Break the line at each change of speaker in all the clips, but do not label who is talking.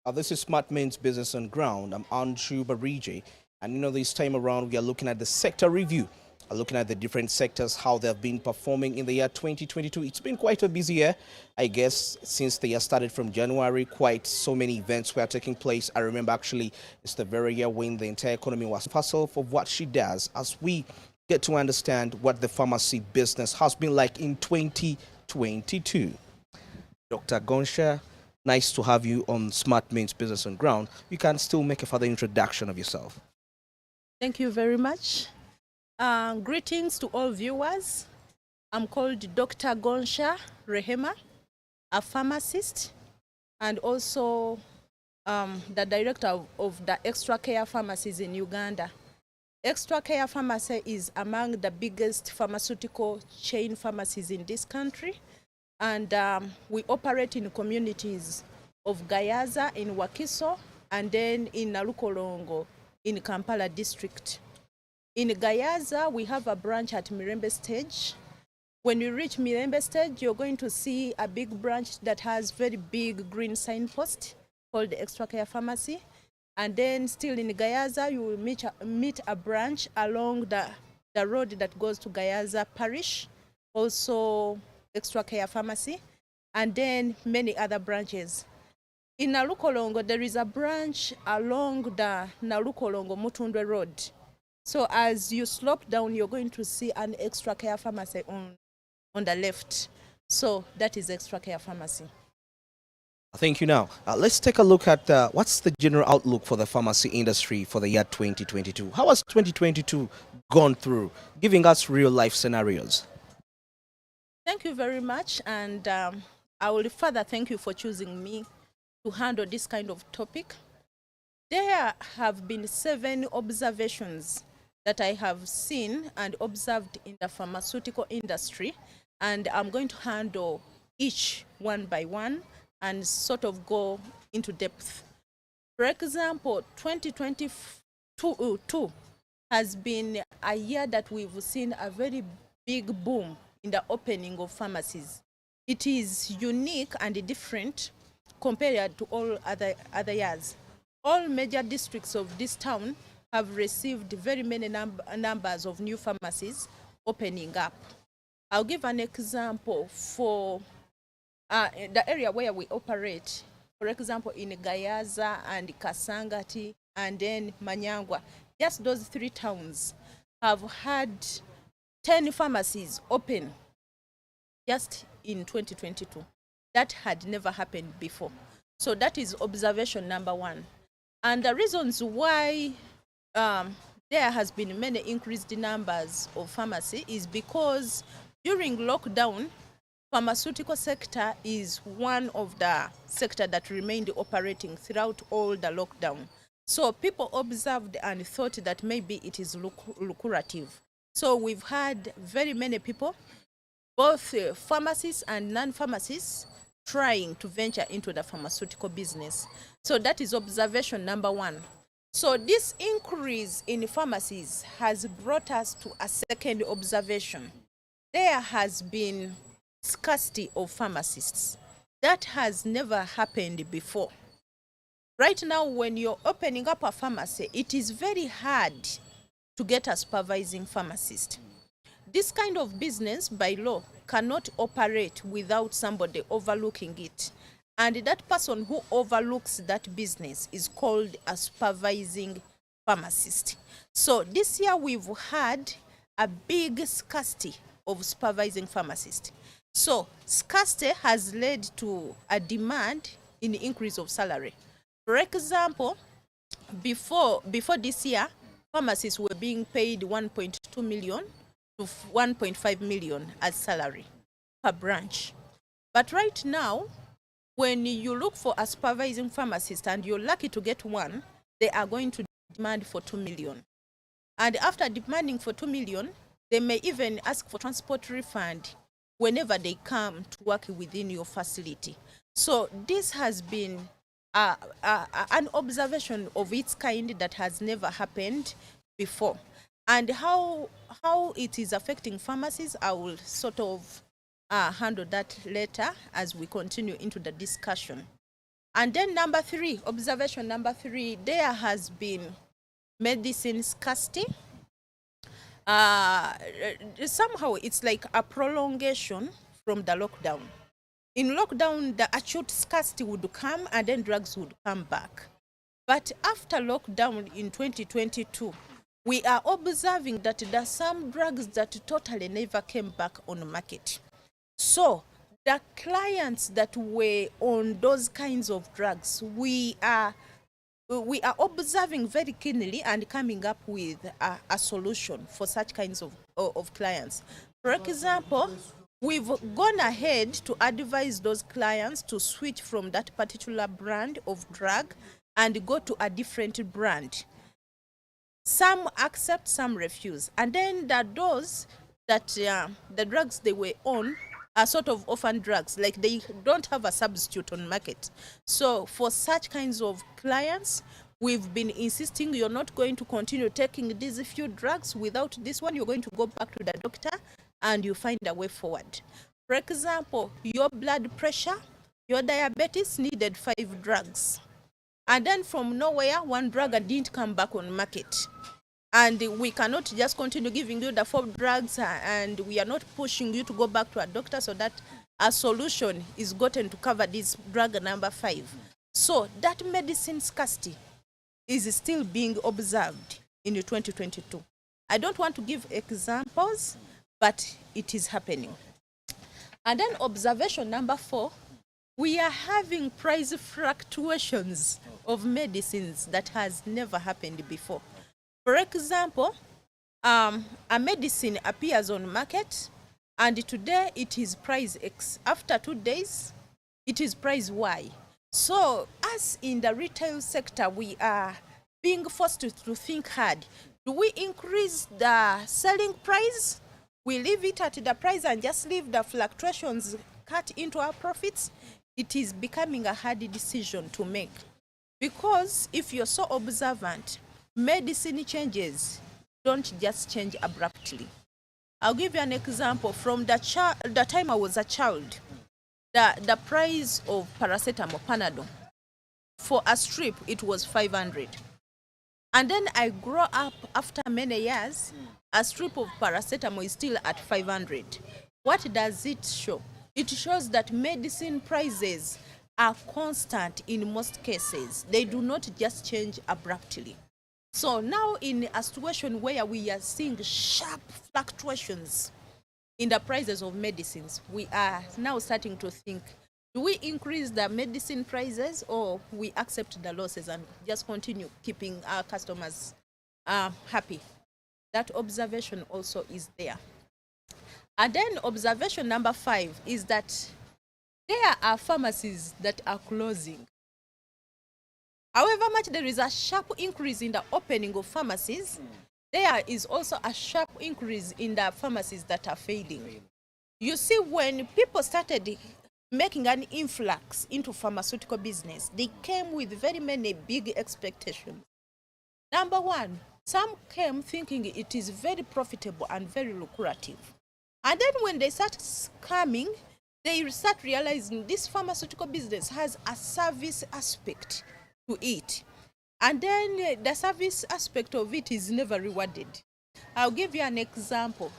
This is Smart Main's Business on Ground. I'm Anshu Bariji. And this time around, we are looking at the sector review. Looking at the different sectors, how they've been performing in the year 2022. It's been quite a busy year, I guess, since the year started from January. Quite so many events were taking place. I remember actually it's the very year when the entire economy was herself of what she does as we get to understand what the pharmacy business has been like in 2022. Dr. Gonsha, nice to have you on Smart Main's Business on Ground. You can still make a further introduction of yourself.
Thank you very much. Greetings to all viewers. I'm called Dr. Gonsha Rehema, a pharmacist, and also the director of the Extra Care Pharmacies in Uganda. Extra Care Pharmacy is among the biggest pharmaceutical chain pharmacies in this country, and we operate in communities of Gayaza in Wakiso and then in Nalukolongo in Kampala district. In Gayaza, we have a branch at Mirembe Stage. When you reach Mirembe Stage, you're going to see a big branch that has very big green signpost called the Extra Care Pharmacy. And then still in Gayaza, you will meet a branch along the road that goes to Gayaza Parish, also Extra Care Pharmacy, and then many other branches. In Nalukolongo, there is a branch along the Nalukolongo Mutundwe Road. So as you slope down, you're going to see an Extra Care Pharmacy on the left. So that is Extra Care Pharmacy.
Thank you. Now, let's take a look at what's the general outlook for the pharmacy industry for the year 2022. How has 2022 gone through, giving us real life scenarios?
Thank you very much. And I will further thank you for choosing me to handle this kind of topic. There have been 7 observations that I have seen and observed in the pharmaceutical industry, and I'm going to handle each one by one and sort of go into depth. For example, 2022 has been a year that we've seen a very big boom in the opening of pharmacies. It is unique and different compared to all other years. All major districts of this town have received very many numbers of new pharmacies opening up. I'll give an example for the area where we operate. For example, in Gayaza and Kasangati and then Manyangwa, just those 3 towns have had 10 pharmacies open just in 2022. That had never happened before. So that is observation number 1. And the reasons why there has been many increased numbers of pharmacy is because during lockdown, pharmaceutical sector is one of the sector that remained operating throughout all the lockdown. So people observed and thought that maybe it is lucrative. So we've had very many people, both pharmacists and non-pharmacists, trying to venture into the pharmaceutical business. So that is observation number 1. So this increase in pharmacies has brought us to a second observation. There has been scarcity of pharmacists. That has never happened before. Right now, when you're opening up a pharmacy, it is very hard to get a supervising pharmacist. This kind of business, by law, cannot operate without somebody overlooking it. And that person who overlooks that business is called a supervising pharmacist. So this year we've had a big scarcity of supervising pharmacists. So scarcity has led to a demand in the increase of salary. For example, before this year, pharmacists were being paid 1.2 million to 1.5 million as salary per branch. But right now, when you look for a supervising pharmacist and you're lucky to get one, they are going to demand for 2 million. And after demanding for 2 million, they may even ask for transport refund whenever they come to work within your facility. So this has been an observation of its kind that has never happened before. And how it is affecting pharmacies, I will sort of handle that later as we continue into the discussion. And then number three, observation number three, there has been medicine scarcity. Somehow it's like a prolongation from the lockdown. In lockdown, the acute scarcity would come and then drugs would come back. But after lockdown in 2022, we are observing that there are some drugs that totally never came back on the market. So the clients that were on those kinds of drugs, we are observing very keenly and coming up with a solution for such kinds of clients. For example, we've gone ahead to advise those clients to switch from that particular brand of drug and go to a different brand. Some accept, some refuse. And then there are those that the drugs they were on are sort of orphan drugs, like they don't have a substitute on market. So for such kinds of clients, we've been insisting you're not going to continue taking these few drugs. Without this one, you're going to go back to the doctor and you find a way forward. For example, your blood pressure, your diabetes needed 5 drugs. And then from nowhere, one drug didn't come back on market. And we cannot just continue giving you the 4 drugs and we are not pushing you to go back to a doctor, so that a solution is gotten to cover this drug number 5. So that medicine scarcity is still being observed in 2022. I don't want to give examples, but it is happening. And then observation number 4, we are having price fluctuations of medicines that has never happened before. For example, a medicine appears on market and today it is price X. After 2 days, it is price Y. So as in the retail sector, we are being forced to think hard. Do we increase the selling price? We leave it at the price and just leave the fluctuations cut into our profits? It is becoming a hard decision to make. Because if you're so observant, medicine changes don't just change abruptly. I'll give you an example. From the time I was a child, the price of paracetamol, Panadol, for a strip, it was 500. And then I grow up after many years, a strip of paracetamol is still at 500. What does it show? It shows that medicine prices are constant in most cases. They do not just change abruptly. So now in a situation where we are seeing sharp fluctuations in the prices of medicines, we are now starting to think, do we increase the medicine prices or we accept the losses and just continue keeping our customers happy? That observation also is there. And then observation number 5 is that there are pharmacies that are closing. However much there is a sharp increase in the opening of pharmacies, there is also a sharp increase in the pharmacies that are failing. You see, when people started making an influx into pharmaceutical business, they came with very many big expectations. Number 1, some came thinking it is very profitable and very lucrative. And then when they start coming, they start realizing this pharmaceutical business has a service aspect to it. And then the service aspect of it is never rewarded. I'll give you an example.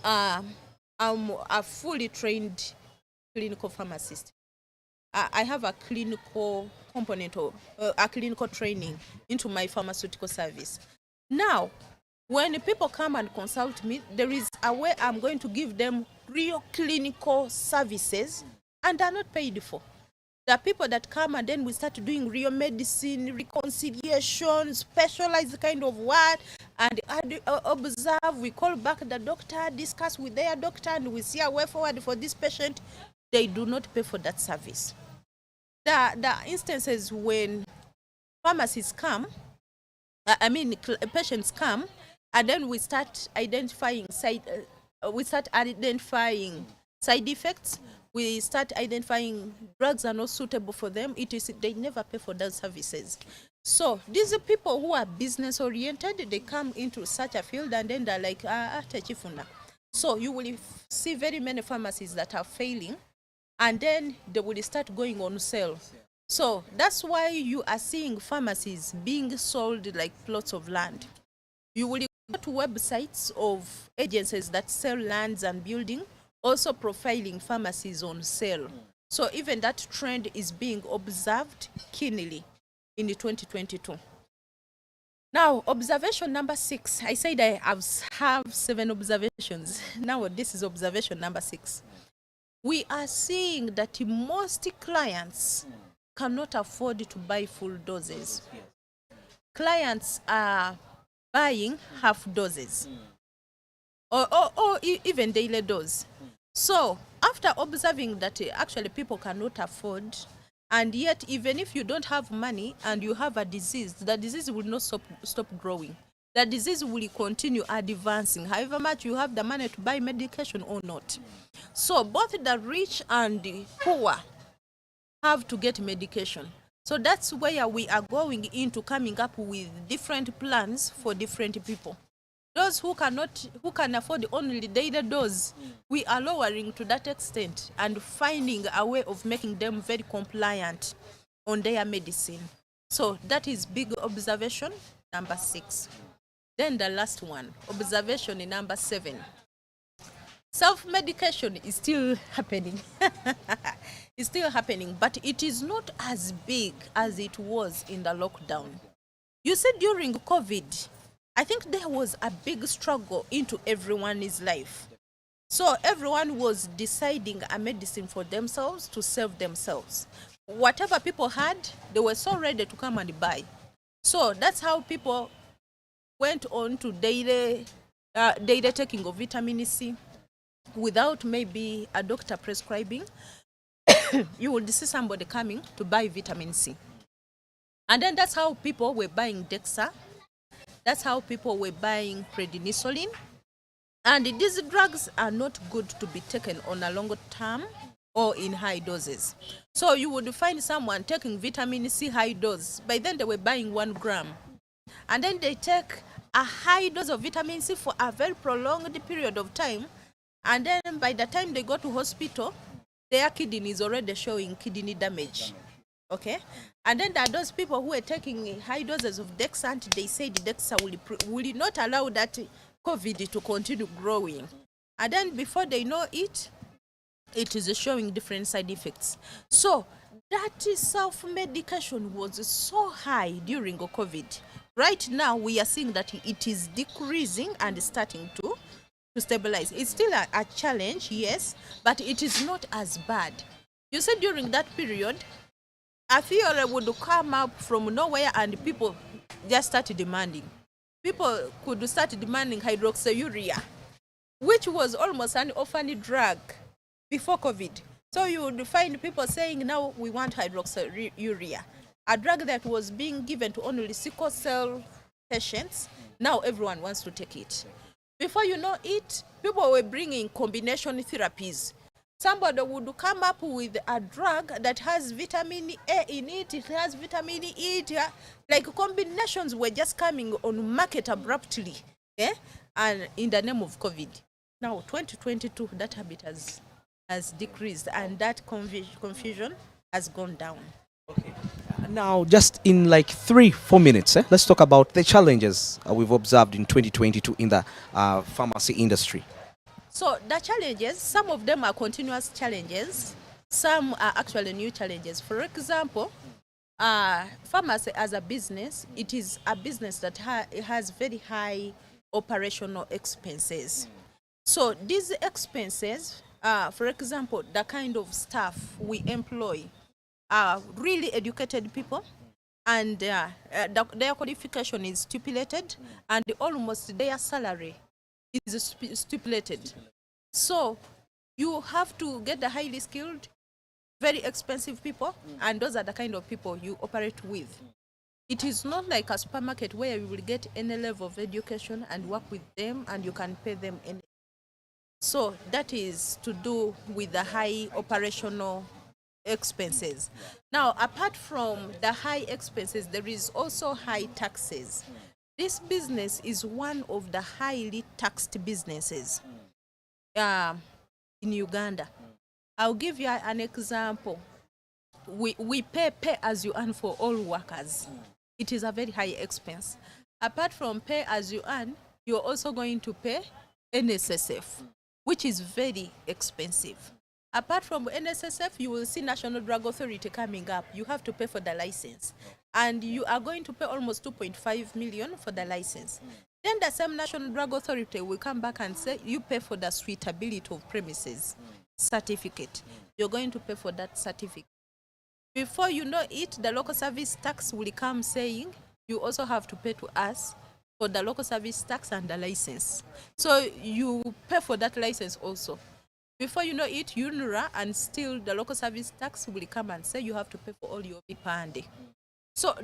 I'm a fully trained clinical pharmacist. I have a clinical component or a clinical training into my pharmaceutical service. Now, when people come and consult me, there is a way I'm going to give them real clinical services and they're not paid for. There are people that come and then we start doing real medicine, reconciliation, specialized kind of work, and observe, we call back the doctor, discuss with their doctor, and we see a way forward for this patient. They do not pay for that service. There are instances when pharmacists come, patients come, and then we start identifying side effects. We start identifying drugs are not suitable for them. They never pay for those services. So these are people who are business oriented. They come into such a field and then they're like, techifuna. So you will see very many pharmacies that are failing, and then they will start going on sale. So that's why you are seeing pharmacies being sold like plots of land. You will go to websites of agencies that sell lands and building, also profiling pharmacies on sale. So even that trend is being observed keenly in the 2022. Now, observation number 6. I said I have 7 observations. Now this is observation number 6. We are seeing that most clients cannot afford to buy full doses. Clients are buying half doses or even daily dose. So after observing that actually people cannot afford, and yet even if you don't have money and you have a disease, the disease will not stop growing. The disease will continue advancing, however much you have the money to buy medication or not. So both the rich and the poor have to get medication. So that's where we are going into coming up with different plans for different people. Those who can afford only daily dose, we are lowering to that extent and finding a way of making them very compliant on their medicine. So that is big observation number 6. Then the last one, observation number 7. Self-medication is still happening. It's still happening, but it is not as big as it was in the lockdown. You see, during COVID, I think there was a big struggle into everyone's life. So everyone was deciding a medicine for themselves to save themselves. Whatever people had, they were so ready to come and buy. So that's how people went on to daily taking of vitamin C without maybe a doctor prescribing. You would see somebody coming to buy vitamin C. And then that's how people were buying Dexa. That's how people were buying prednisolone. And these drugs are not good to be taken on a longer term or in high doses. So you would find someone taking vitamin C high dose. By then they were buying 1 gram. And then they take a high dose of vitamin C for a very prolonged period of time. And then by the time they go to hospital, their kidney is already showing kidney damage. Okay? And then there are those people who are taking high doses of Dexa, and they say the Dexa will not allow that COVID to continue growing. And then before they know it, it is showing different side effects. So that self-medication was so high during COVID. Right now, we are seeing that it is decreasing and starting to stabilize. It's still a challenge, yes, but it is not as bad. You said during that period, a theory would come up from nowhere and people just started demanding. People could start demanding hydroxyurea, which was almost an orphan drug before COVID. So you would find people saying, now we want hydroxyurea, a drug that was being given to only sickle cell patients. Now everyone wants to take it. Before you know it, people were bringing combination therapies. Somebody would come up with a drug that has vitamin A in it, it has vitamin E, like combinations were just coming on market abruptly, and in the name of COVID. Now, 2022, that habit has decreased, and that confusion has gone down.
Okay. Now, just in like 3-4 minutes, let's talk about the challenges we've observed in 2022 in the pharmacy industry.
So the challenges, some of them are continuous challenges, some are actually new challenges. For example, pharmacy as a business, it is a business that has very high operational expenses. So these expenses, for example, the kind of staff we employ are really educated people, and their qualification is stipulated, and almost their salary is stipulated. So you have to get the highly skilled, very expensive people, and those are the kind of people you operate with. It is not like a supermarket where you will get any level of education and work with them and you can pay them any. So that is to do with the high operational expenses. Now, apart from the high expenses, there is also high taxes. This business is one of the highly taxed businesses in Uganda. I'll give you an example. we pay as you earn for all workers. It is a very high expense. Apart from pay as you earn, you're also going to pay NSSF, which is very expensive. Apart from NSSF, you will see National Drug Authority coming up. You have to pay for the license. And you are going to pay almost 2.5 million for the license. Then the same National Drug Authority will come back and say, you pay for the suitability of premises certificate. You're going to pay for that certificate. Before you know it, the local service tax will come saying, you also have to pay to us for the local service tax and the license. So you pay for that license also. Before you know it, UNRA and still the local service tax will come and say you have to pay for all your vipande. So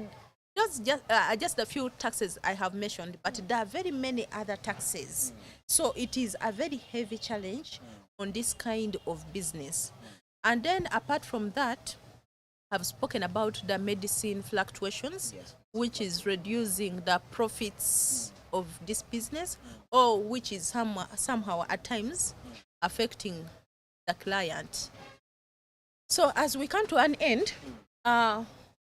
that's just a few taxes I have mentioned, but there are very many other taxes. So it is a very heavy challenge on this kind of business. And then apart from that, I've spoken about the medicine fluctuations, which is reducing the profits of this business, or which is somehow at times affecting the client. So as we come to an end,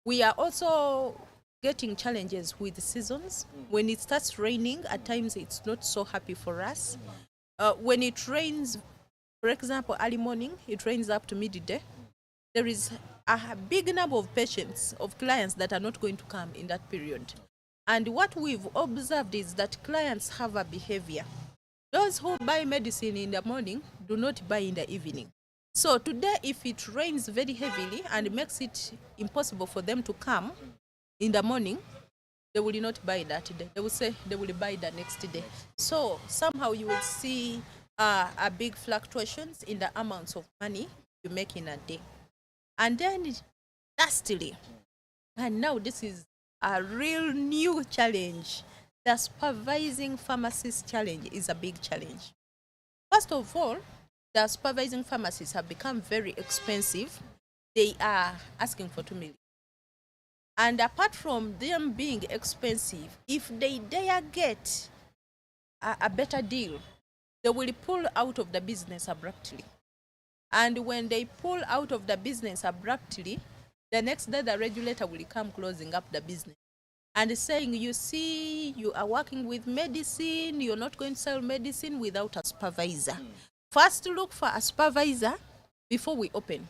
we are also getting challenges with the seasons. When it starts raining, at times it's not so happy for us. When it rains, for example, early morning, it rains up to midday, there is a big number of patients, of clients that are not going to come in that period. And what we've observed is that clients have a behavior. Those who buy medicine in the morning do not buy in the evening. So today, if it rains very heavily and makes it impossible for them to come in the morning, they will not buy that day. They will say they will buy the next day. So somehow you will see a big fluctuations in the amounts of money you make in a day. And then lastly, and now this is a real new challenge, the supervising pharmacist challenge is a big challenge. First of all, the supervising pharmacists have become very expensive. They are asking for 2 million. And apart from them being expensive, if they dare get a better deal, they will pull out of the business abruptly. And when they pull out of the business abruptly, the next day the regulator will come closing up the business and saying, you see, you are working with medicine, you're not going to sell medicine without a supervisor. First look for a supervisor before we open.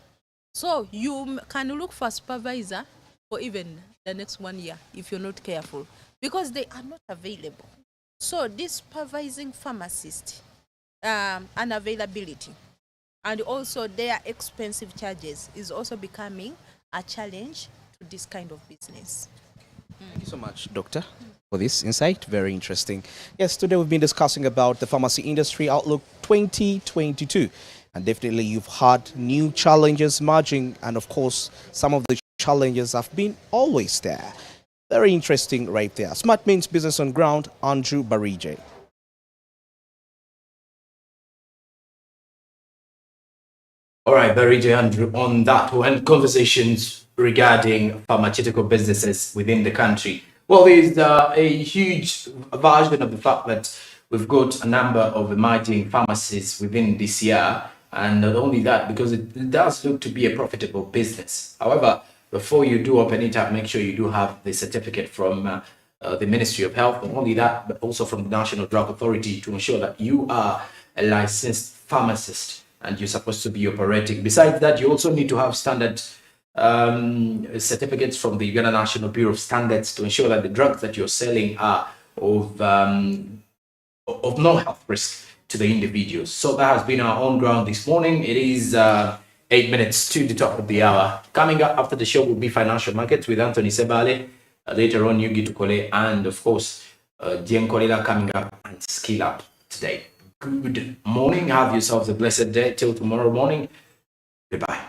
So you can look for a supervisor for even the next 1 year if you're not careful, because they are not available. So this supervising pharmacist unavailability and also their expensive charges is also becoming a challenge to this kind of business.
Thank you so much, Doctor, for this insight. Very interesting. Yes, today we've been discussing about the pharmacy industry outlook 2022. And definitely you've had new challenges emerging. And of course, some of the challenges have been always there. Very interesting right there. Smart Means Business on Ground, Andrew Barije.
All right, Barije, Andrew, on that one, conversations regarding pharmaceutical businesses within the country. Well, there's a huge version of the fact that we've got a number of emerging pharmacies within this year. And not only that, because it does look to be a profitable business. However, before you do open it up, make sure you do have the certificate from the Ministry of Health. Not only that, but also from the National Drug Authority to ensure that you are a licensed pharmacist and you're supposed to be operating. Besides that, you also need to have standard certificates from the Uganda National Bureau of Standards to ensure that the drugs that you're selling are of no health risk to the individuals. So that has been our on ground this morning. It is 8 minutes to the top of the hour. Coming up after the show will be Financial Markets with Anthony Sebale. Later on, Yugi Tukole, and of course, Dien Kolila coming up and Skill Up today. Good morning. Have yourselves a blessed day. Till tomorrow morning. Goodbye.